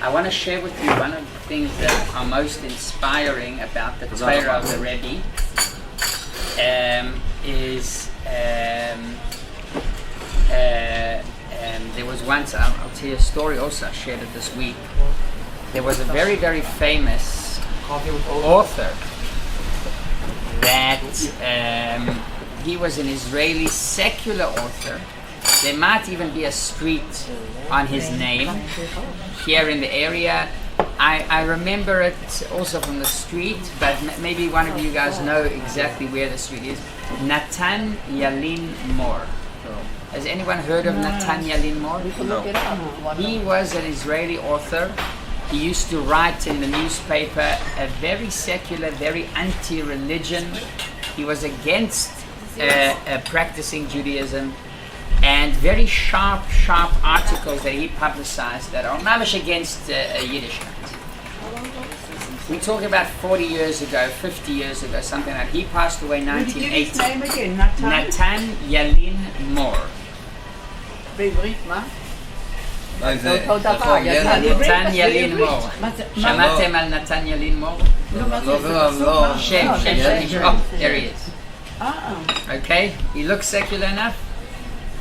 I want to share with you one of the things that are most inspiring about the Torah of the Rebbe. There was once, I'll tell you a story also, I shared it this week. There was a very, very famous author that he was an Israeli secular author. There might even be a street on his name here in the area. I remember it also from the street, but maybe one of you guys know exactly where the street is. Natan Yalin Mor. Has anyone heard of Natan Yalin Mor? No. He was an Israeli author. He used to write in the newspaper a very secular, very anti-religion. He was against practicing Judaism, and very sharp articles that he publicized that are mamish against Yiddishkeit. We talk about 40 years ago, 50 years ago, something like that. He passed away in 1980. His name again, Natan? Natan Yalin Mor. בעברית מה? נתן ילין מור. שמעתם על נתן ילין מור? לא. שם. Oh, there he is. Okay, he looks secular enough,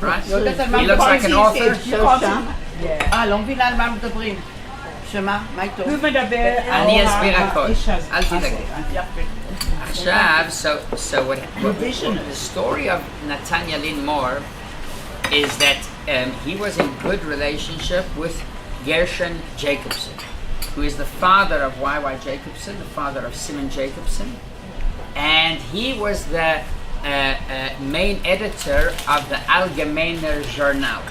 right? He looks like an author. לא מבינה על מה מדברים. שמה? מה איתו? הוא מדבר אני אסביר הכל, האיש הזה. אל תדאגי. עכשיו, so what the story of Natan Yalin Mor is that he was in good relationship with Gershon Jacobson, who is the father of Y.Y. Jacobson, the father of Simon Jacobson, and he was the main editor of the Allgemeiner Journal,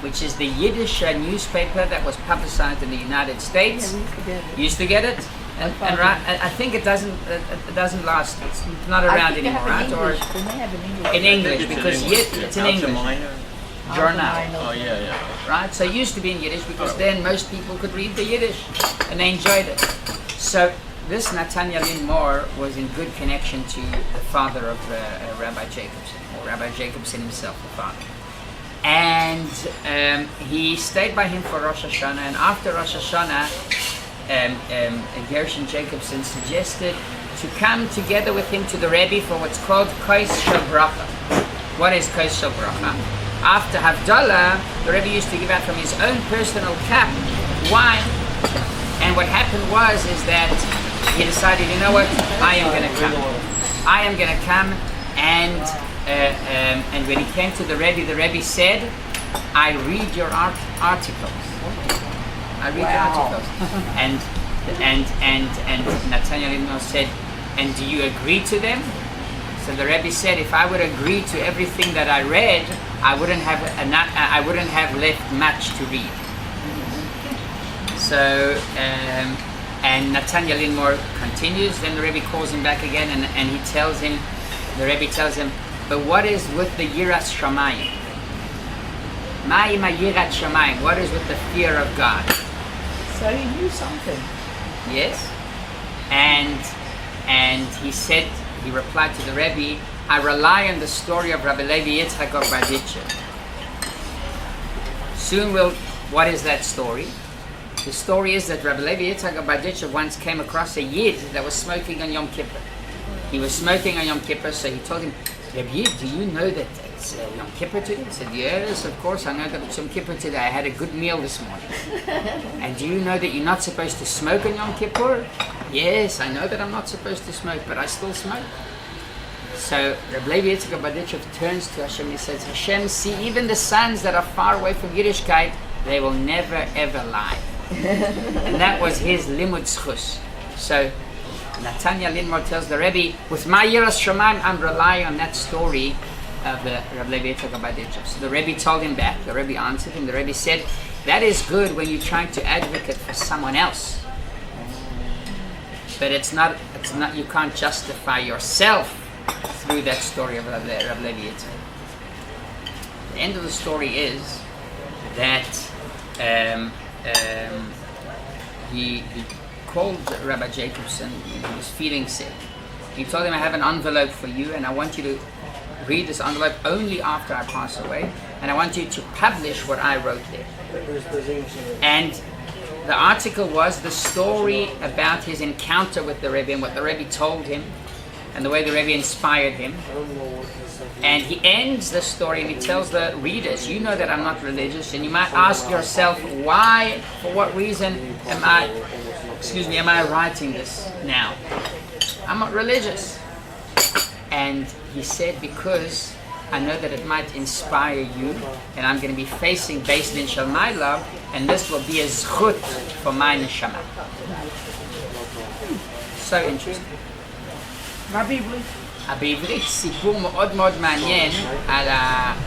which is the Yiddish newspaper that was publicized in the United States. Used to get it, and I think it doesn't last. It's not around anymore, right? Or in English, because it's in English. Journal. Oh yeah. Right? So it used to be in Yiddish because then most people could read the Yiddish and they enjoyed it. So this Natan Yalin Mor was in good connection to the father of Rabbi Jacobson, or Rabbi Jacobson himself, the father. And he stayed by him for Rosh Hashanah, and after Rosh Hashanah, Gershon Jacobson suggested to come together with him to the Rebbe for what's called Kos Shel Bracha. What is Kos Shel Bracha? After Havdalah, the Rebbe used to give out from his own personal cup wine, and what happened is that he decided, you know what, I am going to come, and when he came to the Rebbe said, I read your articles. And Nathaniel said, and do you agree to them? So the Rebbe said, if I would agree to everything that I read, I wouldn't have left much to read. So, and Natan Yalin Mor continues. Then the Rebbe calls him back again, and the Rebbe tells him, but what is with the Yiras Shamayim? Ma'ima Yirat Shamayim. What is with the fear of God? So he knew something. Yes, and he replied to the Rebbe, I rely on the story of Rabbi Levi Yitzchak of Berditchev. What is that story? The story is that Rabbi Levi Yitzchak of Berditchev once came across a Yid that was smoking on Yom Kippur. He was smoking on Yom Kippur, so he told him, Rabbi Yid, do you know that it's Yom Kippur today? He said, yes, of course, I know that it's Yom Kippur today. I had a good meal this morning. And do you know that you're not supposed to smoke on Yom Kippur? Yes, I know that I'm not supposed to smoke, but I still smoke. So Rabbi Levi Yitzchak of Berditchev turns to Hashem and he says, Hashem, see, even the sons that are far away from Yiddishkeit, they will never ever lie. And that was his limud zchus. So Natan Yalin Mor tells the Rebbe, with my Yiras Shamayim, I'm relying on that story of the Rabbi Levi Yitzchak of Berditchev. So the Rebbe told him back, the Rebbe answered him, the Rebbe said, that is good when you're trying to advocate for someone else. But it's not, you can't justify yourself through that story of Rabbi Levi Yitzchak. The end of the story is that he called Rabbi Jacobson. He was feeling sick. He told him, I have an envelope for you, and I want you to read this envelope only after I pass away, and I want you to publish what I wrote there. And The article was the story about his encounter with the Rebbe and what the Rebbe told him and the way the Rebbe inspired him. And he ends the story and he tells the readers, you know that I'm not religious, and you might ask yourself, why, for what reason am I writing this now? I'm not religious. And he said, because I know that it might inspire you, and I'm going to be facing Beis Din Shel my love, and this will be a zchut for my neshama. So interesting. רבי עברית. בעברית סיפור מאוד מאוד מעניין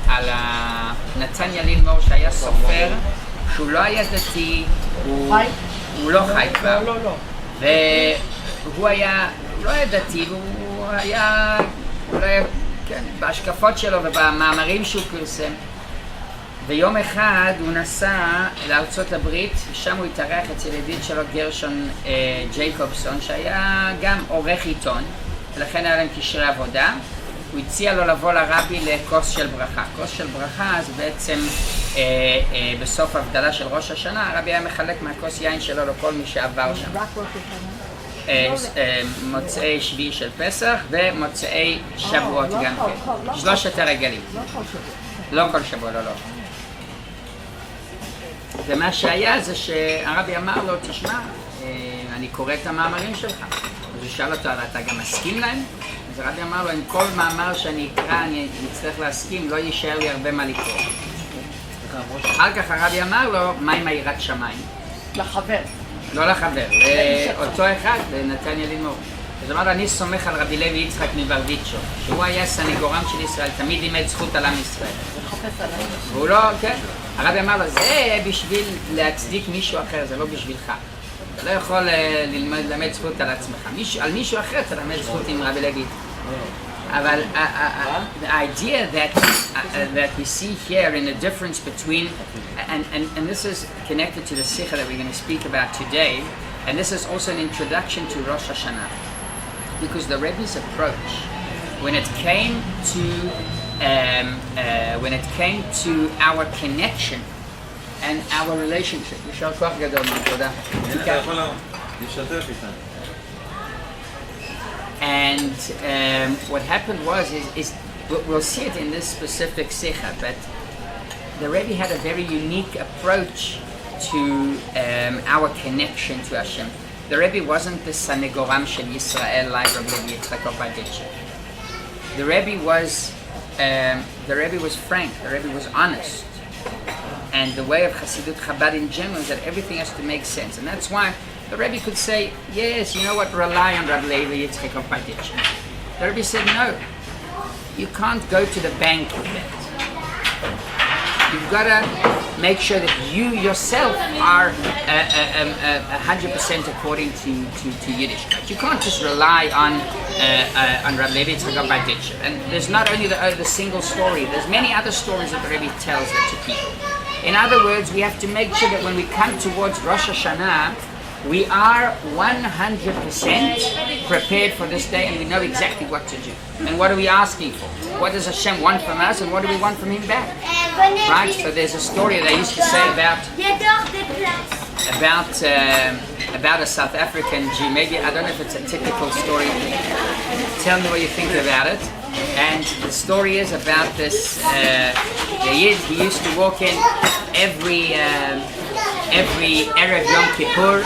על נתניה לינמור שהיה סופר, שהוא לא היה דתי, הוא לא חי כבר, והוא היה, לא היה דתי, הוא היה, כן, בהשקפות שלו ובמאמרים שהוא פרסם. ויום אחד הוא נסע לארצות הברית, ושם הוא התארח אצל ידיד שלו גרשון ג'ייקובסון, שהיה גם עורך עיתון, ולכן היה להם קשרי עבודה. הוא הציע לו לבוא לרבי לכוס של ברכה. כוס של ברכה זה בעצם בסוף הבדלה של ראש השנה, הרבי היה מחלק מהכוס יין שלו לכל מי שעבר שם. מוצאי שביעי של פסח ומוצאי שבועות גם כן. שלושת הרגלים. לא כל שבוע, לא. ומה שהיה זה שהרבי אמר לו, תשמע, אני קורא את המאמרים שלך. אז הוא שאל אותו, אתה גם מסכים להם? אז הרבי אמר לו, עם כל מאמר שאני אקרא, אני אצטרך להסכים, לא יישאר לי הרבה מה לקרוא. אחר כך הרבי אמר לו, מה עם היראת שמיים? לחבר. לא לחבר, לאותו אחד, לנתניה לינמור. אז אמר לו, אני סומך על רבי לוי יצחק מברדיצ'ו, שהוא היה סניגורם של ישראל, תמיד אימד זכות על עם ישראל. והוא לא, כן. הרבי אמר לו, זה בשביל להצדיק מישהו אחר, זה לא בשבילך. אתה לא יכול ללמד זכות על עצמך. על מישהו אחר תלמד זכות עם רבי לוי. אבל the idea that we see here in the difference between, and this is connected to the sikha that we're going to speak about today, and this is also an introduction to Rosh Hashanah, because the Rebbe's approach, when it came to our connection and our relationship, יישר כוח גדול, תודה. And what happened was, we'll see it in this specific sikha, but the Rebbe had a very unique approach to our connection to Hashem. The Rebbe wasn't the Sanegoram Shel Yisrael like Rabbi Yitzchak Obaditcher. The Rebbe was frank. The Rebbe was honest. And the way of Hasidut Chabad in general is that everything has to make sense, and that's why the Rebbe could say, yes, you know what, rely on Rabbi Levi Yitzchak Obaditcher. The Rebbe said, no, you can't go to the bank with that. You've got to make sure that you yourself are 100% according to Yiddishkeit. You can't just rely on Rabbi Levi Yitzchak Obaditcher. And there's not only the single story, there's many other stories that the Rebbe tells that to people. In other words, we have to make sure that when we come towards Rosh Hashanah, we are 100% prepared for this day, and we know exactly what to do. And what are we asking for? What does Hashem want from us, and what do we want from Him back? Right? So there's a story that I used to say about a South African Jew. Maybe, I don't know if it's a typical story. Tell me what you think about it. And the story is about this Yid. He used to walk in every Erev Yom Kippur.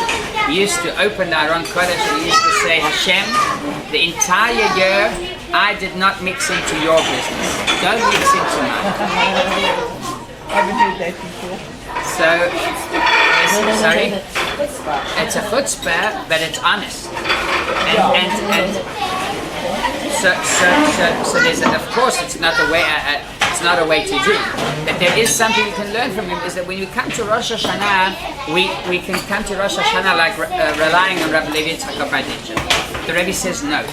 He used to open the Aron Kodesh and he used to say, Hashem, the entire year I did not mix into your business. Don't mix into mine. Haven't heard that before. So, sorry? It's a chutzpah, but it's honest. So there's, of course, it's not a way to do. But there is something you can learn from him, is that when you come to Rosh Hashanah, we can come to Rosh Hashanah like relying on Rabbi Levi Yitzchak Obaditcher. The Rebbe says no.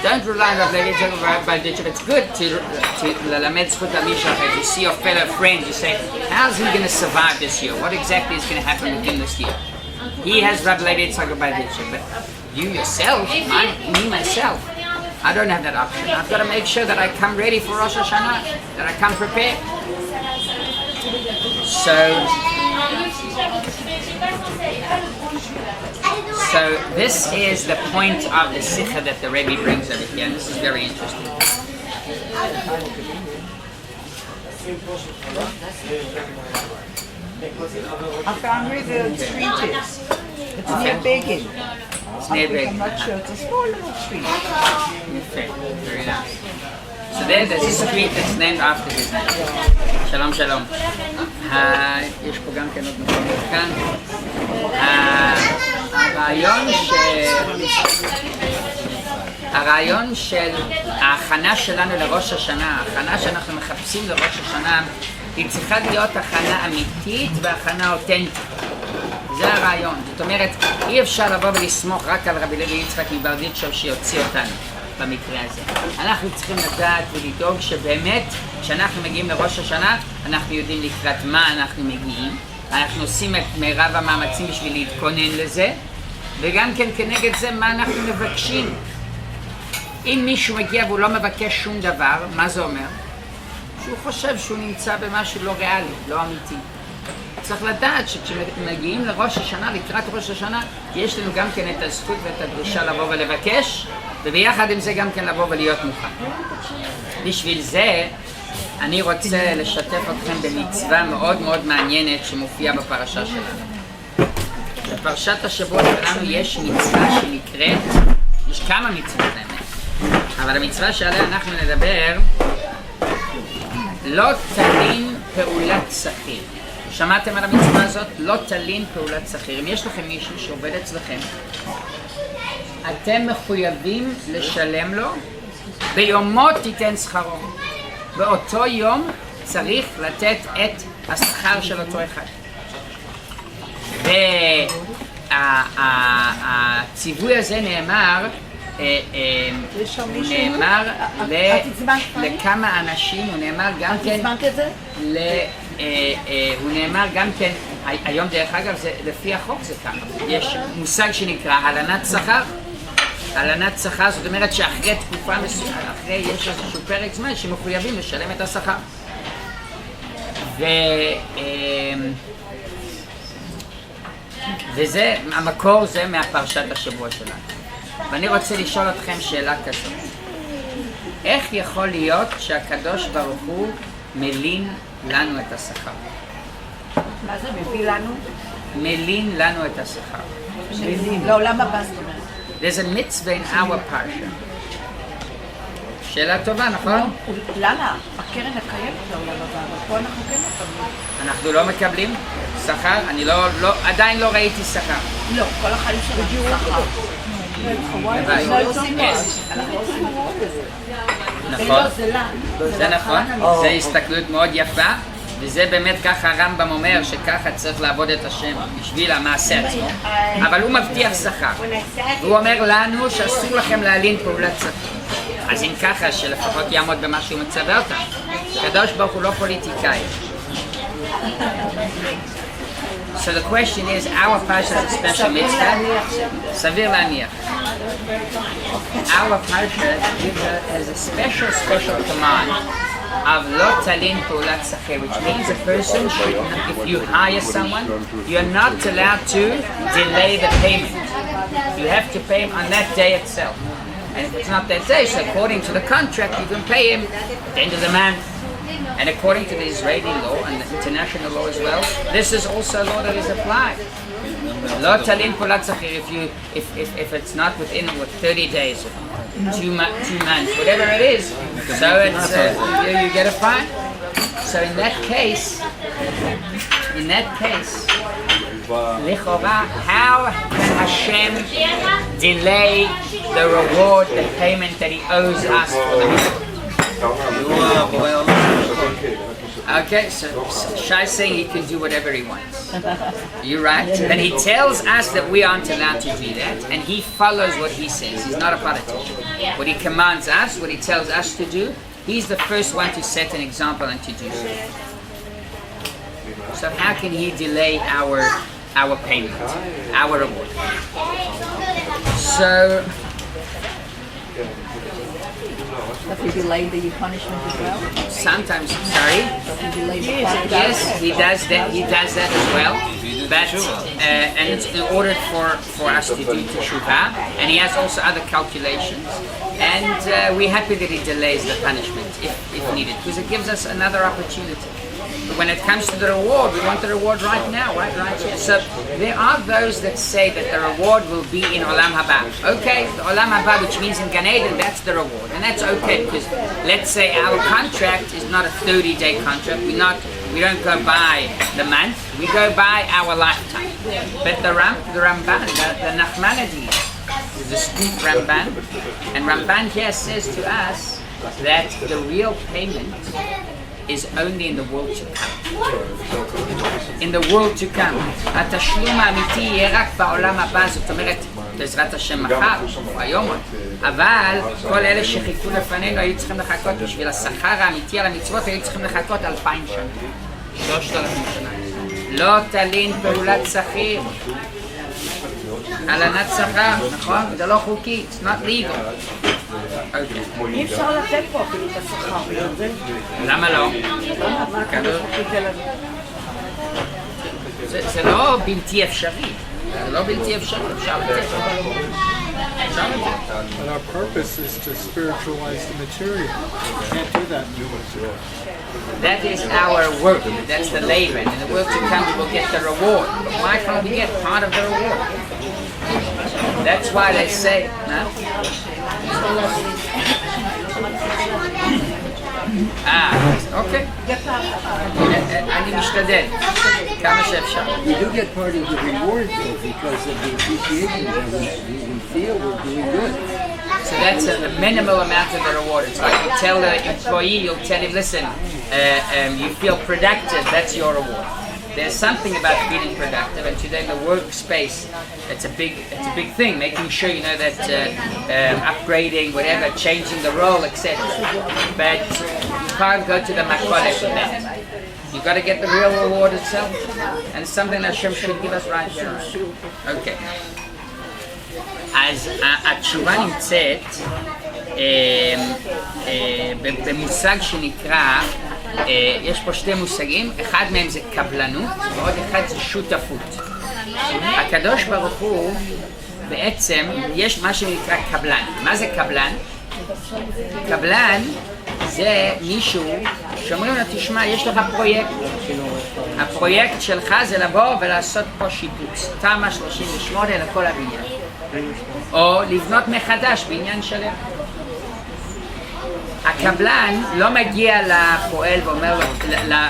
Don't rely on Rabbi Levi Yitzchak Obaditcher. It's good to lamed zchut al misha acher. You see your fellow friends, you say, how's he going to survive this year? What exactly is going to happen with him this year? He has Rabbi Levi Yitzchak Obaditcher, but you yourself, me myself, I don't have that option. I've got to make sure that I come ready for Rosh Hashanah, that I come prepared. So So this is the point of the sikha that the Rabbi brings over here, and this is very interesting. I found where the street is. It's near Begin. It's near Begin. I'm not sure. It's a small little street. Okay, very nice. So there's a street that's named after his name. Shalom, shalom. יש פה גם כן עוד מקומות כאן. הרעיון של ההכנה שלנו לראש השנה, ההכנה שאנחנו מחפשים לראש השנה, היא צריכה להיות הכנה אמיתית והכנה אותנטית. זה הרעיון. זאת אומרת, אי אפשר לבוא ולסמוך רק על רבי לוי יצחק מברדיצ'ב שיוציא אותנו במקרה הזה. אנחנו צריכים לדעת ולדאוג שבאמת, כשאנחנו מגיעים לראש השנה, אנחנו יודעים לקראת מה אנחנו מגיעים. אנחנו עושים את מירב המאמצים בשביל להתכונן לזה, וגם כן כנגד זה מה אנחנו מבקשים. אם מישהו מגיע והוא לא מבקש שום דבר, מה זה אומר? שהוא חושב שהוא נמצא במשהו לא ריאלי, לא אמיתי. צריך לדעת שכשמגיעים לראש השנה, לקראת ראש השנה, יש לנו גם כן את הזכות ואת הדרישה לבוא ולבקש, וביחד עם זה גם כן לבוא ולהיות מוכן. בשביל זה, אני רוצה לשתף אתכם במצווה מאוד מאוד מעניינת שמופיעה בפרשה שלנו. בפרשת השבוע שלנו יש מצווה שנקראת, יש כמה מצוות האמת, אבל המצווה שעליה אנחנו נדבר, לא תלין פעולת שכיר. שמעתם על המצווה הזאת? לא תלין פעולת שכיר. אם יש לכם מישהו שעובד אצלכם, אתם מחויבים לשלם לו, ביומו תיתן שכרו. באותו יום צריך לתת את השכר של אותו אחד. והציווי הזה נאמר, לכמה אנשים, הוא נאמר גם כן, הוא נאמר גם כן, היום דרך אגב זה לפי החוק זה ככה, יש מושג שנקרא הלנת שכר. הלנת שכר זאת אומרת שאחרי תקופה מסוימת, אחרי יש איזשהו פרק זמן שמחויבים לשלם את השכר. וזה, המקור זה מהפרשת השבוע שלנו. ואני רוצה לשאול אתכם שאלה כזאת. איך יכול להיות שהקדוש ברוך הוא מלין לנו את השכר? מה זה מביא לנו? מלין לנו את השכר. מלין. לעולם הבא זאת אומרת. There's a mitzvah in our parsha. שאלה טובה, נכון? למה? הקרן הקיימת לעולם הבא, אבל פה אנחנו כן מקבלים. אנחנו לא מקבלים שכר? אני עדיין לא ראיתי שכר. לא, כל החיים שלנו שכר. נכון, זה נכון, זו הסתכלות מאוד יפה, וזה באמת ככה הרמב"ם אומר שככה צריך לעבוד את השם בשביל המעשה עצמו, אבל הוא מבטיח שכר, והוא אומר לנו שאסור לכם להלין פעולת שכר. אז אם ככה שלפחות יעמוד במה שהוא מצווה אותם, הקדוש ברוך הוא לא פוליטיקאי. So the question is, our parsha is a special mitzvah. סביר להניח. Our parsha has a special command of lo talin paulat sachir, which means a person should, if you hire someone, you're not allowed to delay the payment. You have to pay him on that day itself. And if it's not that day, so according to the contract, you can pay him at the end of the month. And according to the Israeli law and the international law as well, this is also a law that is applied. Lo talin paulat sachir, if it's not within 30 days, 2 months, whatever it is, so it's you get a fine. So in that case, lichora, how can Hashem delay the reward, the payment that He owes us for the mitzvah? Okay, so Shai's saying he can do whatever he wants. You're right. Then he tells us that we aren't allowed to do that, and he follows what he says. He's not a politician. What he commands us, what he tells us to do, he's the first one to set an example and to do so. So how can he delay our payment, our reward? So Does he delay the punishment as well? Sometimes, sorry. Does he delay the punishment? Yes, he does that. He does that as well. But and it's in order for us to do teshuvah, and he has also other calculations. And we're happy that he delays the punishment if needed, because it gives us another opportunity. When it comes to the reward, we want the reward right now, right here. So there are those that say that the reward will be in Olam Haba. Okay, the Olam Haba, which means in Gan Eden, that's the reward. And that's okay, because let's say our contract is not a 30-day contract. We don't go by the month, we go by our lifetime. But the Ramban, the Nachmanides, the street Ramban, and Ramban here says to us that the real payment is only in the world to come. In the world to come. התשלום האמיתי יהיה רק בעולם הבא, זאת אומרת, בעזרת השם מחר או היום. אבל כל אלה שחיכו לפנינו היו צריכים לחכות בשביל השכר האמיתי על המצוות, היו צריכים לחכות 2000 שנה. 3000 שנה. לא תלין פעולת שכיר. הלנת שכר, נכון? זה לא חוקי, it's not legal. אי אפשר לתת פה אפילו את השכר בגלל זה. למה לא? זה לא בלתי אפשרי. זה לא בלתי אפשרי, אפשר לתת. But our purpose is to spiritualize the material. We can't do that. That is our work. That's the labor. In the world to come, we will get the reward. But why can't we get part of the reward? That's why they say, no? Okay. אני משתדל, כמה שאפשר. We do get part of the reward though because of the appreciation that we feel we're doing good. So that's a minimal amount of the reward. It's like you tell the employee, you'll tell him, listen, you feel productive, that's your reward. There's something about feeling productive, and today in the workspace, it's a big thing, making sure you know that upgrading, whatever, changing the role, etc. But you can't go to the makole for that. You got to get the real reward itself, and it's something that Hashem should give us right here. Okay. אז התשובה נמצאת במושג שנקרא, יש פה שתי מושגים, אחד מהם זה קבלנות ועוד אחד זה שותפות. הקדוש ברוך הוא בעצם, יש מה שנקרא קבלן. מה זה קבלן? קבלן זה מישהו שאומרים לו, תשמע, יש לך פרויקט. הפרויקט שלך זה לבוא ולעשות פה שיפוץ, תמ"א 38 לכל הבניין. או לבנות מחדש בעניין שלם. הקבלן לא מגיע לפועל ואומר לו,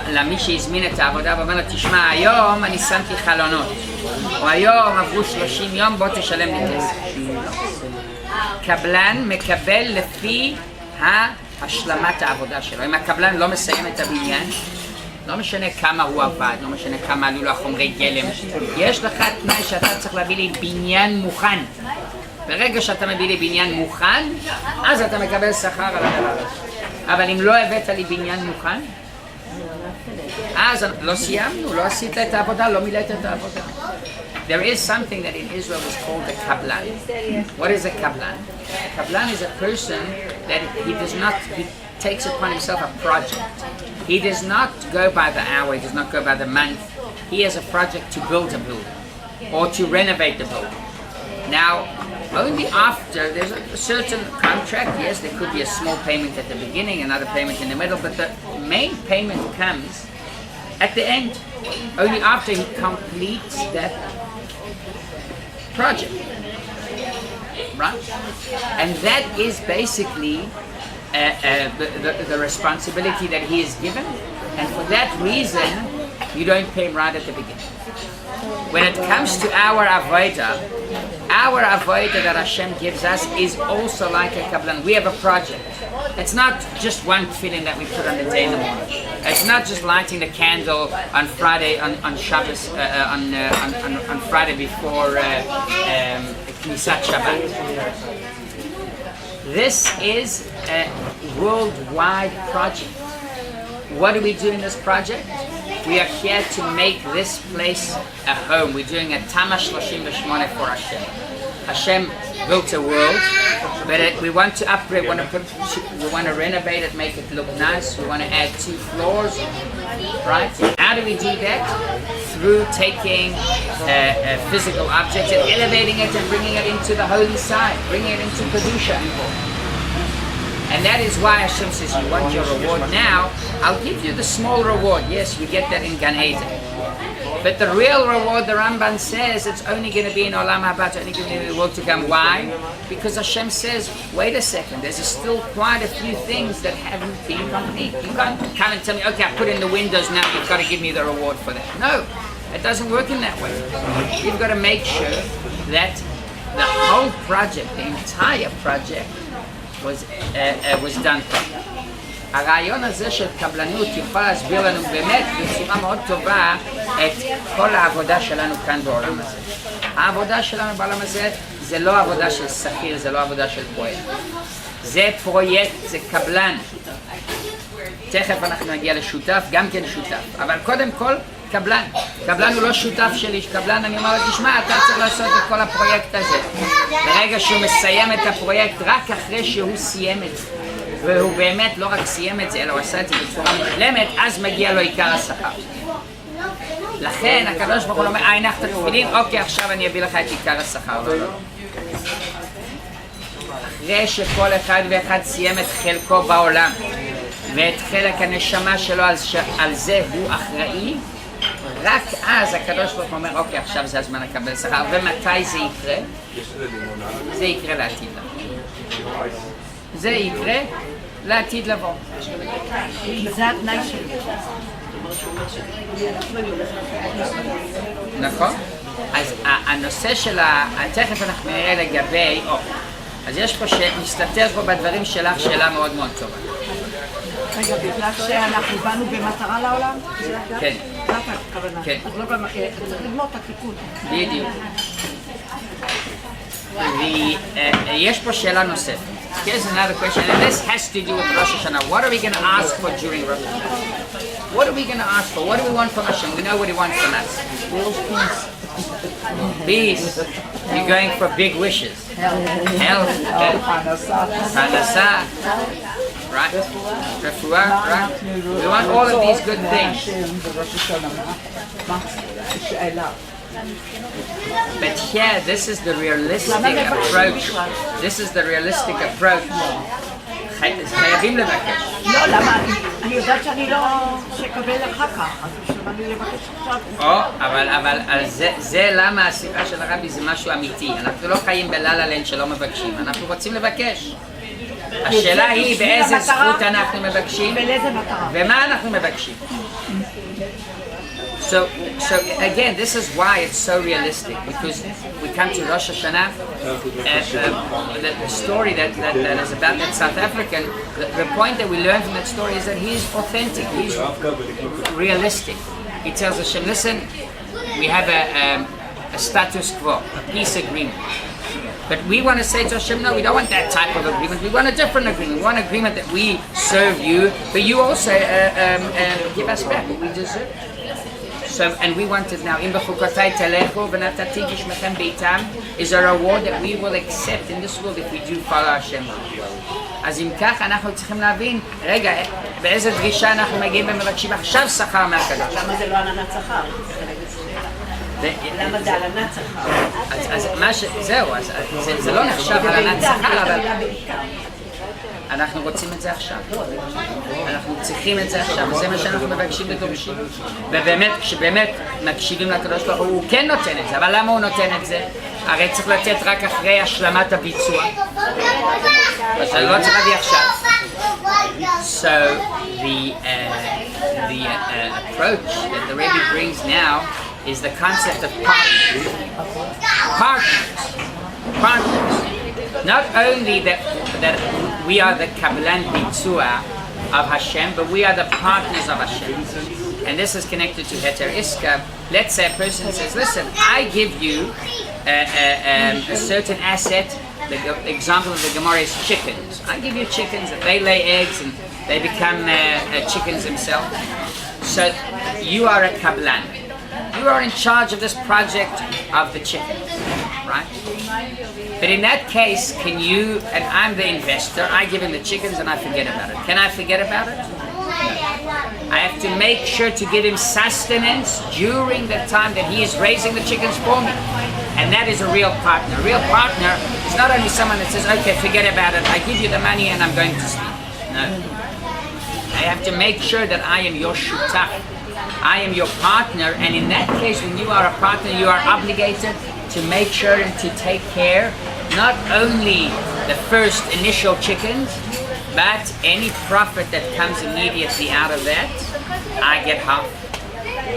למי שהזמין את העבודה ואומר לו, תשמע, היום אני שמתי חלונות, או היום עברו 30 יום, בוא תשלם לי כסף. קבלן מקבל לפי השלמת העבודה שלו. אם הקבלן לא מסיים את הבניין, לא משנה כמה הוא עבד, לא משנה כמה עלו לו חומרי גלם, יש לך תנאי שאתה צריך להביא לי בניין מוכן. ברגע שאתה מביא לי בניין מוכן, אז אתה מקבל שכר על הדבר הזה. אבל אם לא הבאת לי בניין מוכן, אז לא סיימנו, לא עשית את העבודה, לא מילאת את העבודה. There is something that in Israel is called a kablan. What is a kablan? A kablan is a person that he takes upon himself a project. He does not go by the hour, he does not go by the month. He has a project to build a building or to renovate the building. Now, only after there's a certain contract, yes, there could be a small payment at the beginning, another payment in the middle, but the main payment comes at the end, only after he completes that project, right? And that is basically the responsibility that he is given, and for that reason, you don't pay him right at the beginning. When it comes to our avodah that Hashem gives us is also like a kabbalah. We have a project. It's not just one tefillin that we put on the day in the morning. It's not just lighting the candle on Friday, on Shabbos, on Friday before Knisat Shabbat. This is a worldwide project. What do we do in this project? We are here to make this place a home. We're doing a Tama 38 for Hashem. Hashem built a world, but we want to upgrade, we want to renovate it, make it look nice. We want to add 2 floors, right? How do we do that? Through taking a physical object and elevating it and bringing it into the holy side, bringing it into Kedusha. And that is why Hashem says, you want your reward now, I'll give you the small reward. Yes, we get that in Gan Eden. But the real reward, the Ramban says, it's only going to be in Olam Haba, it's only going to be in the world to come. Why? Because Hashem says, wait a second, there's still quite a few things that haven't been complete. You can't come and tell me, okay, I put in the windows, now you've got to give me the reward for that. No, it doesn't work in that way. You've got to make sure that the whole project, the entire project, was done properly. הרעיון הזה של קבלנות יכול להסביר לנו באמת בצורה מאוד טובה את כל העבודה שלנו כאן בעולם הזה. העבודה שלנו בעולם הזה זה לא עבודה של שכיר, זה לא עבודה של פרויקט. זה פרויקט, זה קבלן. תכף אנחנו נגיע לשותף, גם כן שותף. אבל קודם כל, קבלן. קבלן הוא לא שותף שלי, קבלן אני אומר לו, תשמע, אתה צריך לעשות את כל הפרויקט הזה. ברגע שהוא מסיים את הפרויקט, רק אחרי שהוא סיים את זה. והוא באמת לא רק סיים את זה, אלא הוא עשה את זה בצורה מושלמת, אז מגיע לו עיקר השכר. לכן הקדוש ברוך הוא אומר, הנחת תפילין, אוקיי, עכשיו אני אביא לך את עיקר השכר. אחרי שכל אחד ואחד סיים את חלקו בעולם, ואת חלק הנשמה שלו על זה הוא אחראי, רק אז הקדוש ברוך הוא אומר, אוקיי, עכשיו זה הזמן לקבל שכר. ומתי זה יקרה? זה יקרה לעתיד לבוא. זה יקרה לעתיד לבוא. זה התנאי שלי. נכון? אז הנושא של תכף אנחנו נראה לגבי, אז יש פה שמסתתר פה בדברים שלך שאלה מאוד מאוד טובה. רגע, בגלל שאנחנו באנו במטרה לעולם? כן. זאת הכוונה. כן. אז לא במטרה, צריך לגמור את התיקון. בדיוק. יש פה שאלה נוספת. Here's another question, and this has to do with Rosh Hashanah. What are we going to ask for during Rosh Hashanah? What are we going to ask for? What do we want from Hashem? We know what He wants from us. Peace. You're going for big wishes. Health. Parashat. Right? Refuah. Right? We want all of these good things. But here, this is the realistic approach. This is the realistic approach. חייבים לבקש. לא, למה? אני יודעת שאני לא שקבל אחר כך, אז בשביל אני לבקש עכשיו. אבל זה למה השיחה של הרבי זה משהו אמיתי. אנחנו לא חיים בלה-לה-לנד שלא מבקשים, אנחנו רוצים לבקש. השאלה היא באיזה זכות אנחנו מבקשים, ומה אנחנו מבקשים. So again, this is why it's so realistic, because we come to Rosh Hashanah, the story that is about that South African, the point that we learn from that story is that he's authentic, he's realistic. He tells Hashem, listen, we have a status quo, a peace agreement. But we want to say to Hashem, no, we don't want that type of agreement. We want a different agreement. We want an agreement that we serve you, but you also give us back what we deserve. So, and we want it now. Im b'chukotai telechu v'natati gishmechem beitam is a reward that we will accept in this world if we do follow Hashem. אז אם כך אנחנו צריכים להבין, רגע, באיזה דרישה אנחנו מגיעים ומבקשים עכשיו שכר מהקדוש. למה זה לא עננת שכר? למה זה עננת שכר? אז מה זהו, זה לא נחשב עננת שכר, אבל אנחנו רוצים את זה עכשיו. אנחנו צריכים את זה עכשיו, וזה מה שאנחנו מבקשים ודורשים. ובאמת, כשבאמת מקשיבים לקדוש ברוך הוא, הוא כן נותן את זה, אבל למה הוא נותן את זה? הרי צריך לתת רק אחרי השלמת הביצוע. אז זה לא צריך להביא עכשיו. So, the approach that the Rabbi brings now is the concept of partners. Partners. Not only that we are the Kabbalah Cafe of Hashem, but we are the partners of Hashem. And this is connected to Heter Iska. Let's say a person says, listen, I give you a certain asset. The example of the Gemara is chickens. I give you chickens, and they lay eggs and they become chickens themselves. So you are a Kabbalah. You are in charge of this project of the chickens. right? But in that case, can you, and I'm the investor, I give him the chickens and I forget about it. Can I forget about it? No. I have to make sure to give him sustenance during the time that he is raising the chickens for me. And that is a real partner. A real partner is not only someone that says, okay, forget about it, I give you the money and I'm going to sleep. No. I have to make sure that I am your shutaf. I am your partner, and in that case, when you are a partner, you are obligated to make sure and to take care not only the first initial chickens, but any profit that comes immediately out of that, I get half.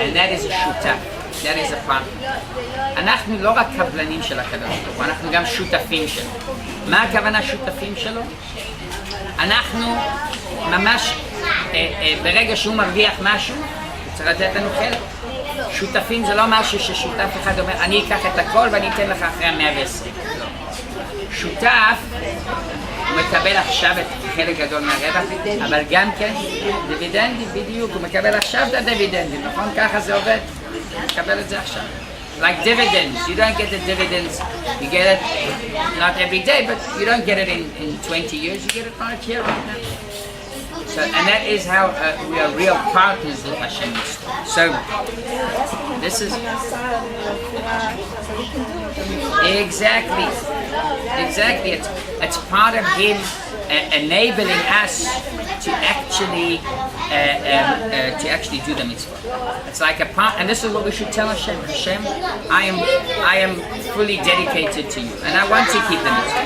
And that is a shutaf. That is a partner. אנחנו לא רק קבלנים של הקדוש ברוך הוא, אנחנו גם שותפים שלו. מה הכוונה שותפים שלו? אנחנו ממש, ברגע שהוא מרוויח משהו, צריך לתת לנו חלק. שותפים זה לא משהו ששותף אחד אומר, אני אקח את הכל ואני אתן לך אחרי 120. שותף, הוא מקבל עכשיו את חלק גדול מהרווח, אבל גם כן דיבידנדים בדיוק, הוא מקבל עכשיו את הדיבידנדים, נכון? ככה זה עובד, הוא מקבל את זה עכשיו. Like dividends, you don't get the dividends, you get it not every day, but you don't get it in 20 years, you get it right here, right now. So, and that is how we are real partners with Hashem. So, this is exactly. It's part of Him enabling us to actually do the mitzvah. It's like a part, and this is what we should tell Hashem. Hashem, I am fully dedicated to you, and I want to keep the mitzvah.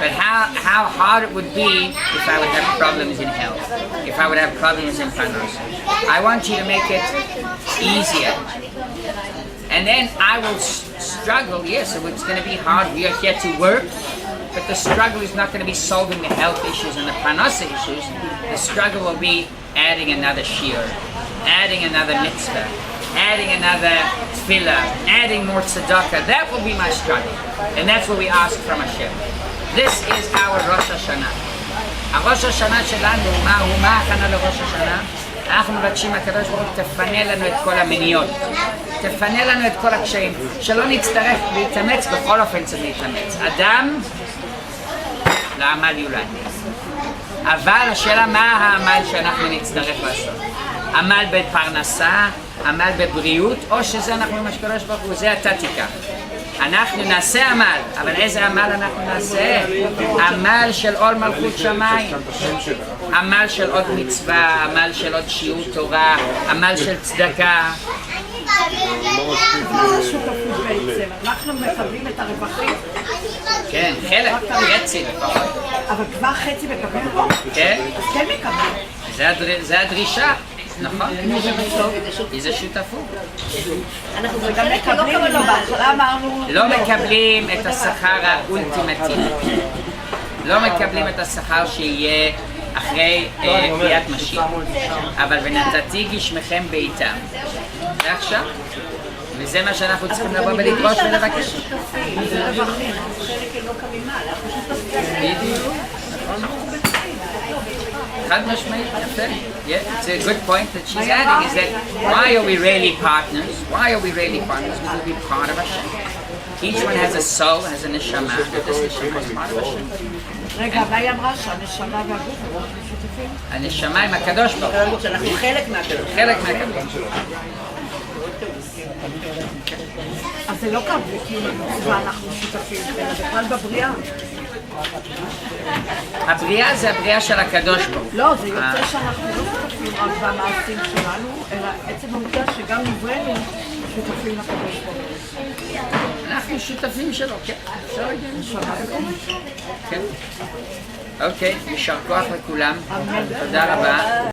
But how hard it would be if I would have problems in health, if I would have problems in finance. I want you to make it easier. And then I will struggle, yes, so it's going to be hard. We are here to work, but the struggle is not going to be solving the health issues and the parnasa issues. The struggle will be adding another shiur, adding another mitzvah, adding another tefillah, adding more tzedakah. That will be my struggle. And that's what we ask from Hashem. This is our Rosh Hashanah. הראש השנה שלנו, מה הכנה לראש השנה? אנחנו מבקשים הקדוש ברוך הוא תפנה לנו את כל המניות, תפנה לנו את כל הקשיים, שלא נצטרך להתאמץ, בכל אופן צריך להתאמץ. אדם לעמל יולד. אבל השאלה מה העמל שאנחנו נצטרך לעשות? עמל בפרנסה, עמל בבריאות, או שזה אנחנו עם הקדוש ברוך הוא, זה אתה תיקח. אנחנו נעשה עמל, אבל איזה עמל אנחנו נעשה? עמל של עול מלכות שמיים, עמל של עוד מצווה, עמל של עוד שיעור תורה, עמל של צדקה. אנחנו מקבלים את הרווחים. כן, חלק, חצי לפחות. אבל כבר חצי מקבלים פה? כן. אז כן מקבלים. זה הדרישה. נכון, איזה שותפות. אנחנו גם מקבלים, בהתחלה אמרנו... לא מקבלים את השכר האולטימטיבי. לא מקבלים את השכר שיהיה אחרי ביאת משיח. אבל ונתתי גשמכם בעיתם. זה עכשיו. וזה מה שאנחנו צריכים לבוא ולדרוש ולבקש. זה רווחים, חלק לא קמים מעלה. בדיוק, נכון. חד משמעית, יפה. It's a good point that she's adding is that why are we really partners? Why are we really partners? Because we're part of Hashem. Each one has a soul, has a neshama, but this neshama is part of Hashem. רגע, אבל היא אמרה שהנשמה והגוף הם משותפים. הנשמה עם הקדוש ברוך הוא. אנחנו חלק מהקדוש. חלק מהקדוש. אז זה לא כאן, כאילו אנחנו שותפים, אלא בכלל בבריאה. הבריאה זה הבריאה של הקדוש ברוך הוא. לא, זה יוצא שאנחנו לא שותפים רק במעשים שלנו, אלא עצם העובדה שגם נבראנו שותפים לקדוש ברוך הוא. אנחנו שותפים שלו, כן. אפשר להגיד. כן. אוקיי, יישר כוח לכולם. תודה רבה.